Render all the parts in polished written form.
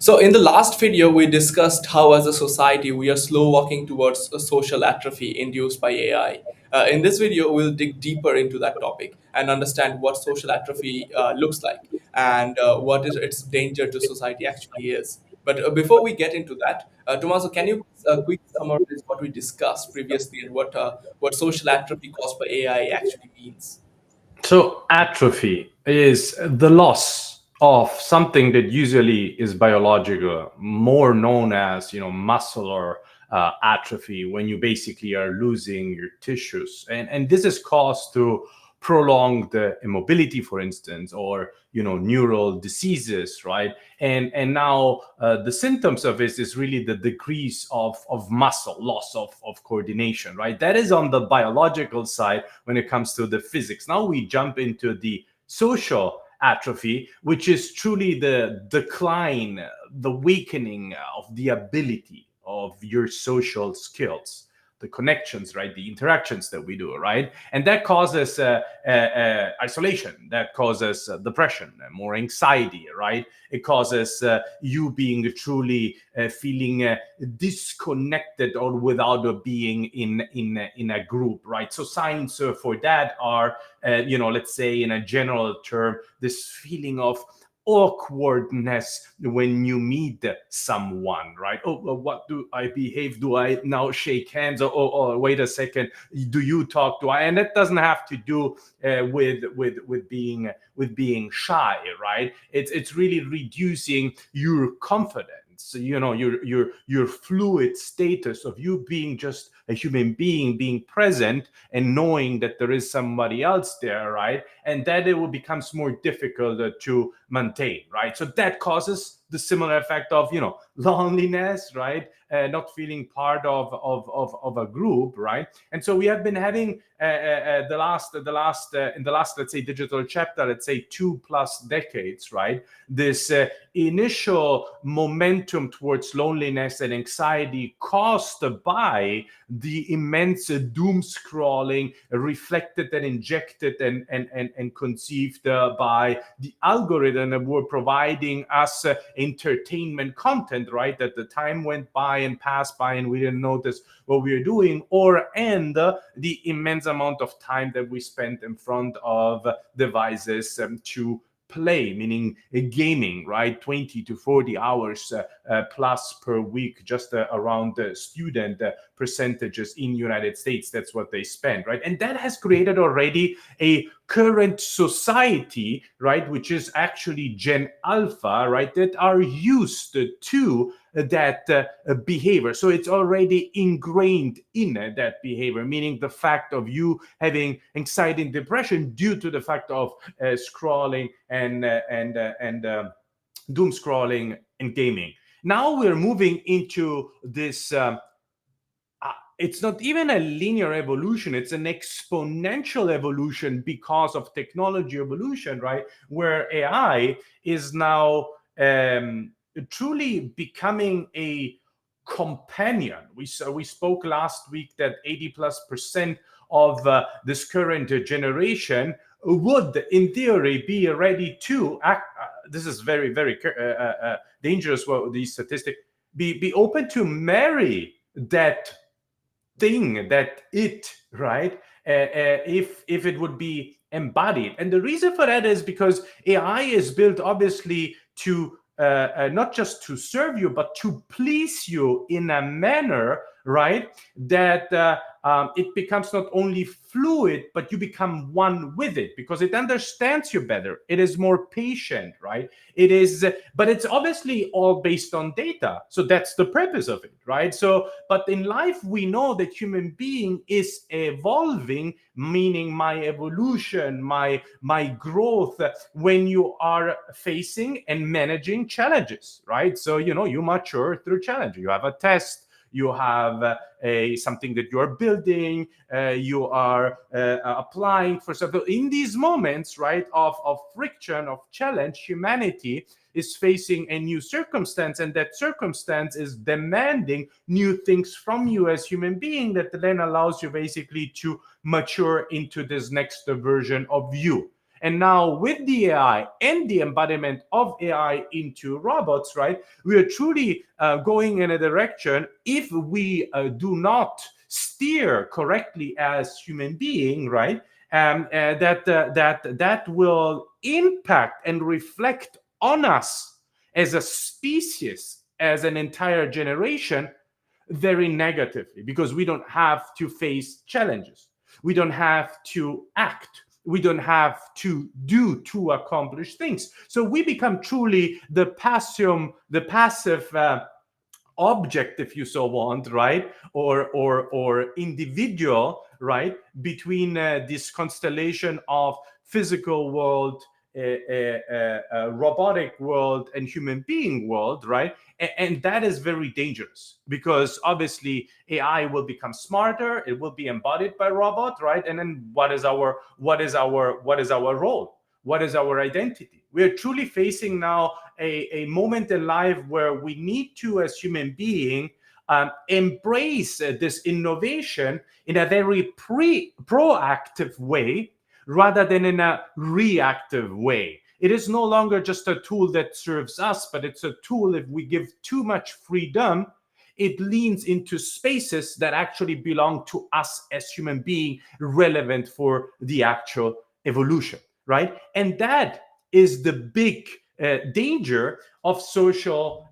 So, in the last video, we discussed how, as a society, we are slow walking towards a social atrophy induced by AI. In this video, we'll dig deeper into that topic and understand what social atrophy looks like and what is its danger to society actually is. But before we get into that, Tommaso, can you quickly summarize what we discussed previously and what social atrophy caused by AI actually means? So, atrophy is the loss of something that usually is biological, more known as muscular atrophy, when you basically are losing your tissues, and this is caused through prolonged immobility, for instance, or neural diseases, right? And now the symptoms of this is really the decrease of muscle, loss of coordination, right? That is on the biological side when it comes to the physics. Now we jump into the social atrophy, which is truly the decline, the weakening of the ability of your social skills, the connections, right? The interactions that we do, right? And that causes isolation, that causes depression, more anxiety, right? It causes you being truly feeling disconnected or without being in a group, right? So signs for that are, let's say in a general term, this feeling of awkwardness when you meet someone, right? Oh, well, what do I behave? Do I now shake hands? Or wait a second, do you talk? Do I? And that doesn't have to do with being shy, right? It's really reducing your confidence. So, your fluid status of you being just a human being present and knowing that there is somebody else there, right? And that it will becomes more difficult to maintain, right? So that causes the similar effect of loneliness, right? Not feeling part of a group, right? And so we have been having in the last, let's say, digital chapter, let's say 2+ decades, right? This initial momentum towards loneliness and anxiety caused by the immense doom scrolling reflected and injected and conceived by the algorithm that were providing us entertainment content, right? That the time went by and passed by and we didn't notice what we were doing, and the immense amount of time that we spent in front of devices to play, meaning gaming, right? 20 to 40 hours plus per week, just around the student percentages in United States. That's what they spend, right? And that has created already a current society, right, which is actually Gen Alpha, right, that are used to that behavior. So it's already ingrained in that behavior, meaning the fact of you having anxiety and depression due to the fact of scrolling and doom scrolling and gaming. Now we're moving into this. It's not even a linear evolution, it's an exponential evolution because of technology evolution, right? Where AI is now truly becoming a companion. We spoke last week that 80+% of this current generation would, in theory, be ready to act. This is very, very dangerous. Well, these statistics be open to marry that thing, that it, right? If it would be embodied. And the reason for that is because AI is built obviously to not just to serve you, but to please you in a manner, right? That it becomes not only fluid, but you become one with it because it understands you better. It is more patient, right? It is, but it's obviously all based on data. So that's the purpose of it, right? So, but in life, we know that human being is evolving, meaning my evolution, my growth, when you are facing and managing challenges, right? So, you mature through challenge. You have a test, you have a something that you are building, you are applying for something. In these moments, right, of friction, of challenge, humanity is facing a new circumstance, and that circumstance is demanding new things from you as human being that then allows you basically to mature into this next version of you. And now with the AI and the embodiment of AI into robots, right, we are truly going in a direction, if we do not steer correctly as human being, right, that will impact and reflect on us as a species, as an entire generation, very negatively, because we don't have to face challenges, we don't have to act, we don't have to do to accomplish things. So we become truly the passive object, if you so want, right, or individual, right, between this constellation of physical world, robotic world, and human being world, right. And that is very dangerous, because obviously AI will become smarter, it will be embodied by robot, right. And then what is our role, what is our identity? We are truly facing now a moment in life where we need to, as human being, embrace this innovation in a very proactive way, rather than in a reactive way. It is no longer just a tool that serves us, but it's a tool, if we give too much freedom, it leans into spaces that actually belong to us as human being, relevant for the actual evolution, right? And that is the big danger of social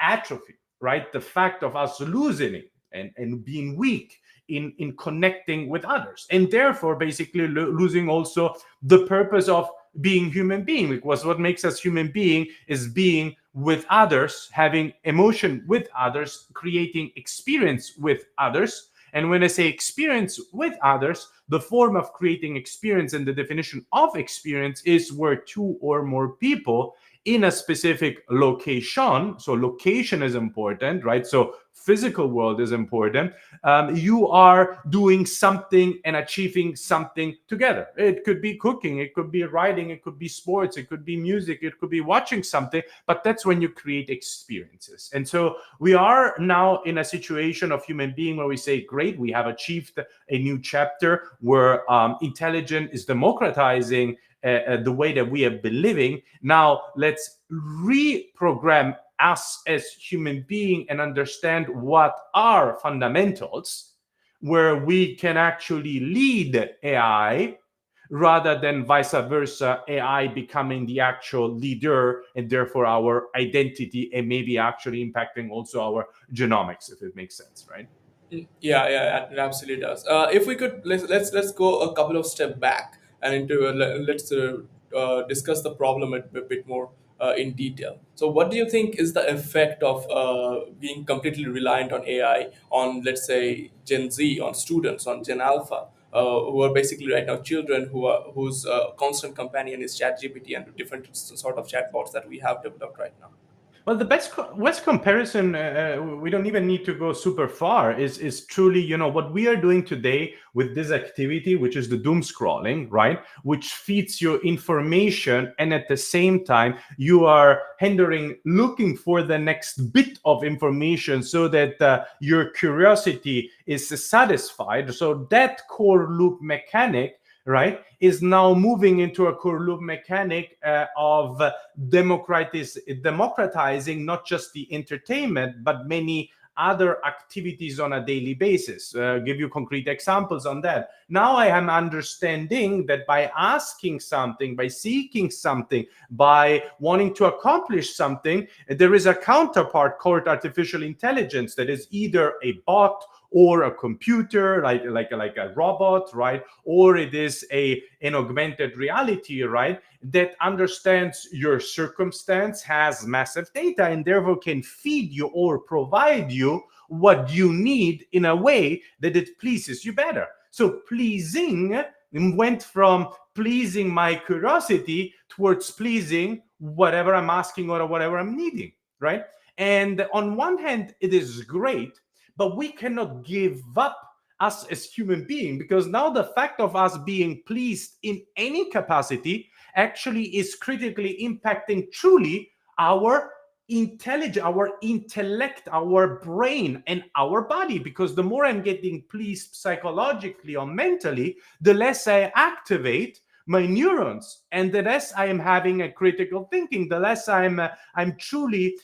atrophy, right? The fact of us losing it, and being weak in connecting with others, and therefore basically losing also the purpose of being human being, because what makes us human being is being with others, having emotion with others, creating experience with others. And when I say experience with others, the form of creating experience and the definition of experience is where two or more people in a specific location, so location is important, right? So physical world is important. You are doing something and achieving something together. It could be cooking, it could be writing, it could be sports, it could be music, it could be watching something, but that's when you create experiences. And so we are now in a situation of human being where we say, great, we have achieved a new chapter where intelligence is democratizing the way that we have been living. Now let's reprogram us as human being and understand what are fundamentals, where we can actually lead AI, rather than vice versa, AI becoming the actual leader, and therefore our identity, and maybe actually impacting also our genomics, if it makes sense, right? Yeah, yeah, it absolutely does. If we could, let's go a couple of step back and into let's discuss the problem a bit more in detail. So, what do you think is the effect of being completely reliant on AI on, let's say, Gen Z, on students, on Gen Alpha, who are basically right now children whose constant companion is ChatGPT and different sort of chatbots that we have developed right now? Well, the best comparison, we don't even need to go super far, is truly, what we are doing today with this activity, which is the doom scrolling, right? Which feeds you information, and at the same time, you are hindering looking for the next bit of information, so that your curiosity is satisfied. So that core loop mechanic, right, is now moving into a core loop mechanic of democratizing not just the entertainment, but many other activities on a daily basis. Give you concrete examples on that. Now I am understanding that by asking something, by seeking something, by wanting to accomplish something, there is a counterpart called artificial intelligence, that is either a bot or a computer, like a robot, right? Or it is an augmented reality, right? That understands your circumstance, has massive data, and therefore can feed you or provide you what you need in a way that it pleases you better. So pleasing went from pleasing my curiosity towards pleasing whatever I'm asking or whatever I'm needing, right? And on one hand, it is great, but we cannot give up us as human beings, because now the fact of us being pleased in any capacity actually is critically impacting truly our intelligence, our intellect, our brain, and our body. Because the more I'm getting pleased psychologically or mentally, the less I activate my neurons, and the less I am having a critical thinking, the less I'm truly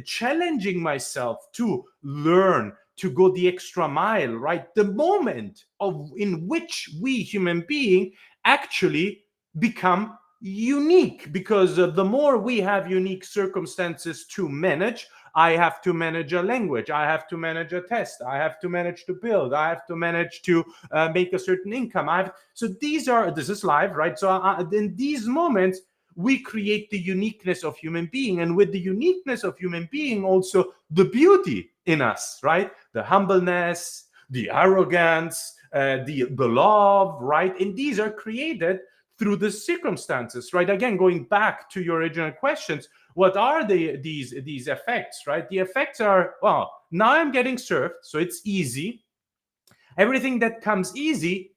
challenging myself to learn, to go the extra mile, right? The moment of in which we human being actually become unique, because the more we have unique circumstances to manage, I have to manage a language, I have to manage a test, I have to manage to build, I have to manage to make a certain income. So this is live, right? So in these moments, we create the uniqueness of human being, and with the uniqueness of human being, also the beauty in us, right? The humbleness, the arrogance, the love, right? And these are created through the circumstances, right? Again, going back to your original questions, what are these effects, right? The effects are, well, now I'm getting served, so it's easy. Everything that comes easy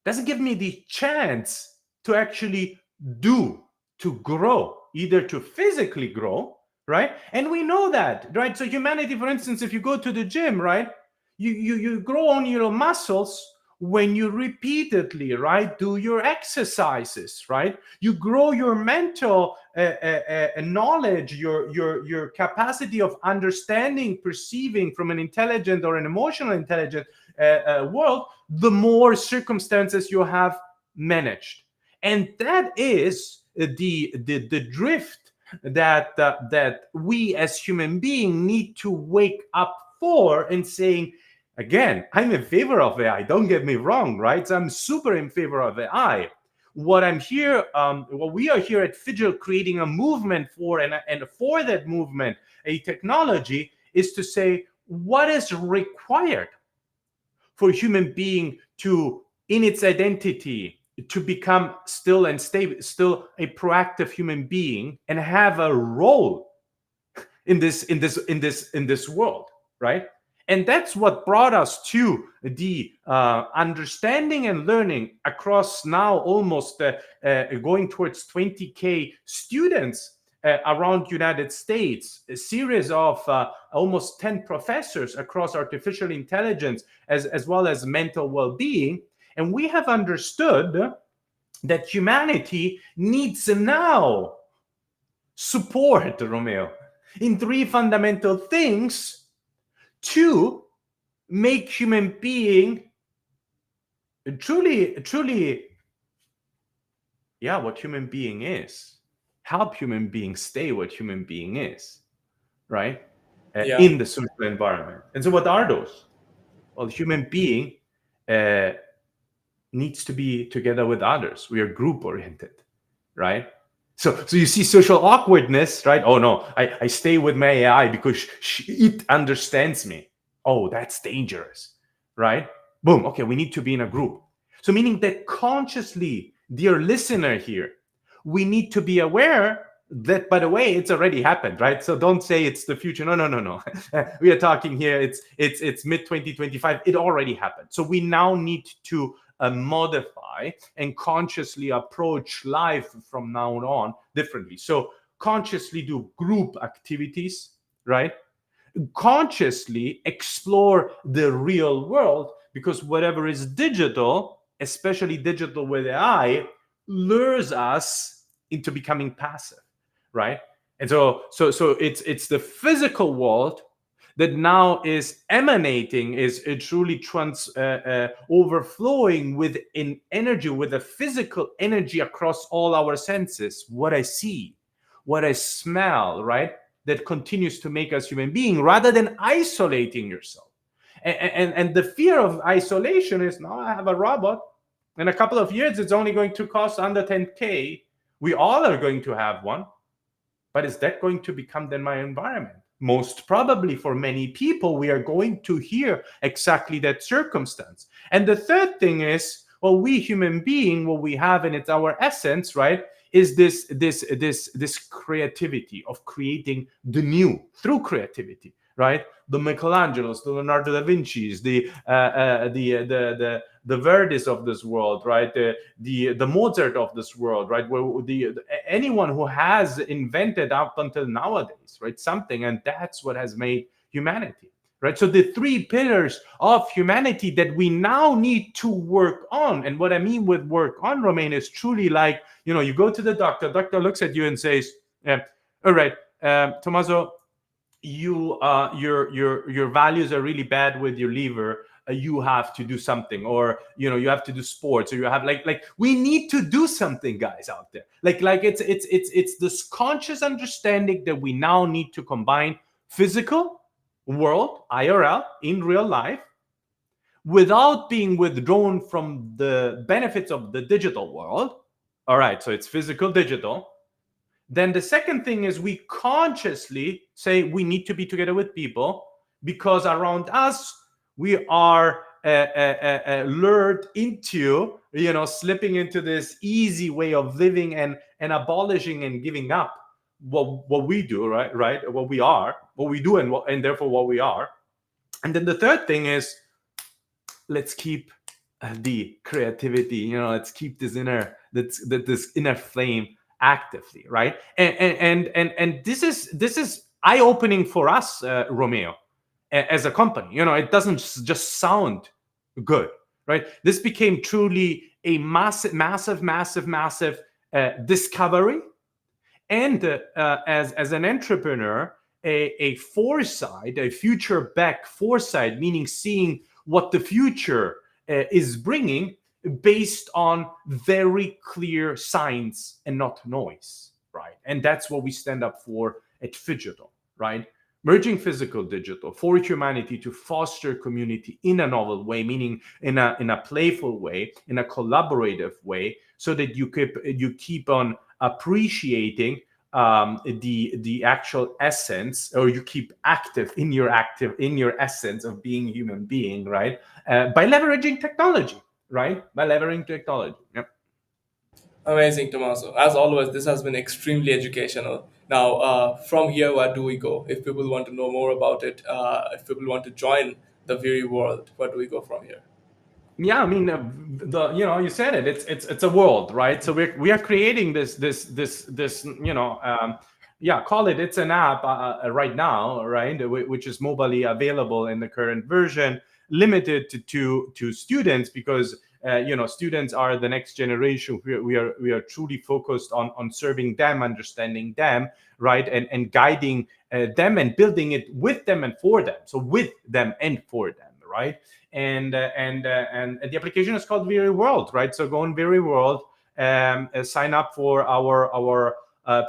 doesn't give me the chance to actually do, to grow, either to physically grow, right? And we know that, right? So humanity, for instance, if you go to the gym, right, you grow on your muscles when you repeatedly, right, do your exercises, right? You grow your mental knowledge, your capacity of understanding, perceiving from an intelligent or an emotional intelligent world, the more circumstances you have managed. And that is the drift that we as human beings need to wake up for, and saying, again, I'm in favor of AI, don't get me wrong, right? So I'm super in favor of AI. What I'm here, what we are here at Fidgel creating a movement for, and for that movement, a technology, is to say what is required for human being to, in its identity, to become still and stay still a proactive human being and have a role in this world, right? And that's what brought us to the understanding and learning across now almost going towards 20K students around United States, a series of almost 10 professors across artificial intelligence as well as mental well-being. And we have understood that humanity needs now support, Romeo, in three fundamental things to make human being truly, yeah, what human being is. Help human being stay what human being is, right? Yeah. In the social environment. And so what are those? Well, human being uh, needs to be together with others. We are group oriented, right? So you see social awkwardness, right? Oh no, I stay with my AI because it understands me. Oh, that's dangerous, right? Boom. Okay, we need to be in a group. So meaning that consciously, dear listener here, we need to be aware that, by the way, it's already happened, right? So don't say it's the future. No. We are talking here. It's mid 2025. It already happened. So we now need to modify and consciously approach life from now on differently. So consciously do group activities, right? Consciously explore the real world, because whatever is digital, especially digital with AI, lures us into becoming passive, right? And so it's the physical world that now is emanating, is truly overflowing with an energy, with a physical energy across all our senses. What I see, what I smell, right? That continues to make us human being, rather than isolating yourself. And the fear of isolation is, now I have a robot. In a couple of years, it's only going to cost under 10K. We all are going to have one. But is that going to become then my environment? Most probably for many people, we are going to hear exactly that circumstance. And the third thing is, well, we human being, what we have, and it's our essence, right, is this creativity of creating the new through creativity, right? The Michelangelos, the Leonardo da Vinci's, the Verdis of this world, right? The Mozart of this world, right? Where anyone who has invented up until nowadays, right, something, and that's what has made humanity. right? So the three pillars of humanity that we now need to work on. And what I mean with work on, Romain, is truly like, you go to the doctor looks at you and says, all right, Tommaso, your values are really bad with your liver. You have to do something, or you have to do sports, or you have like we need to do something, guys, out there. Like it's this conscious understanding that we now need to combine physical world, IRL, in real life, without being withdrawn from the benefits of the digital world. All right, so it's physical, digital. Then the second thing is we consciously say we need to be together with people, because around us we are lured into, slipping into this easy way of living, and abolishing and giving up what we do, right, what we are, what we do, and therefore what we are. And then the third thing is, let's keep the creativity, let's keep this inner flame actively, right? And this is eye-opening for us, Romeo, as a company. It doesn't just sound good, right? This became truly a massive discovery, and as an entrepreneur, a foresight, a future back foresight, meaning seeing what the future is bringing, based on very clear signs and not noise, right? And that's what we stand up for at Phygital, right? Merging physical digital for humanity to foster community in a novel way, meaning in a playful way, in a collaborative way, so that you keep on appreciating the actual essence, or you keep active in your essence of being human being, right? By leveraging technology, right? By leveraging technology. Yep. Amazing, Tommaso. As always, this has been extremely educational. Now, from here, where do we go? If people want to know more about it, if people want to join the Vyry world, where do we go from here? Yeah, I mean, you said it. It's a world, right? So we are creating this yeah, call it, it's an app right now, right, which is mobilely available in the current version, limited to students, because students are the next generation. We are truly focused on serving them, understanding them, right, and guiding them, and building it with them and for them. So with them and for them, right? And the application is called Vyry World, right? So go on Vyry World, sign up for our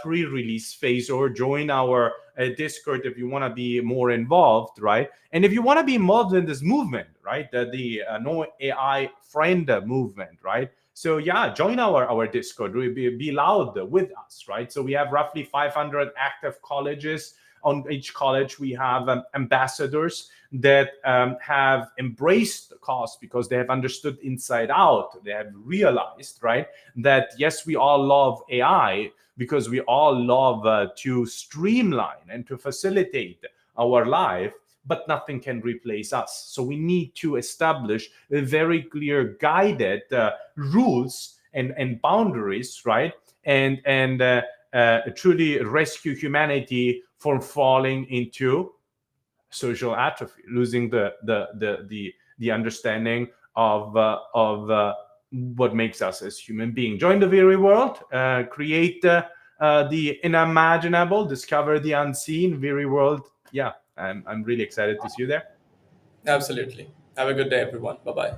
pre-release phase, or join our Discord if you want to be more involved, right? And if you want to be involved in this movement, right, the No AI Friend movement, right? So yeah, join our Discord. Be loud with us, right? So we have roughly 500 active colleges. On each college, we have ambassadors that have embraced the cause, because they have understood inside out. They have realized, right, that yes, we all love AI, because we all love to streamline and to facilitate our life, but nothing can replace us. So we need to establish a very clear guided rules and boundaries, right? And truly rescue humanity from falling into social atrophy, losing the understanding of what makes us as human beings. Join the Vyry world, create the unimaginable, discover the unseen. Vyry world. Yeah, I'm really excited to see you there. Absolutely. Have a good day, everyone. Bye bye.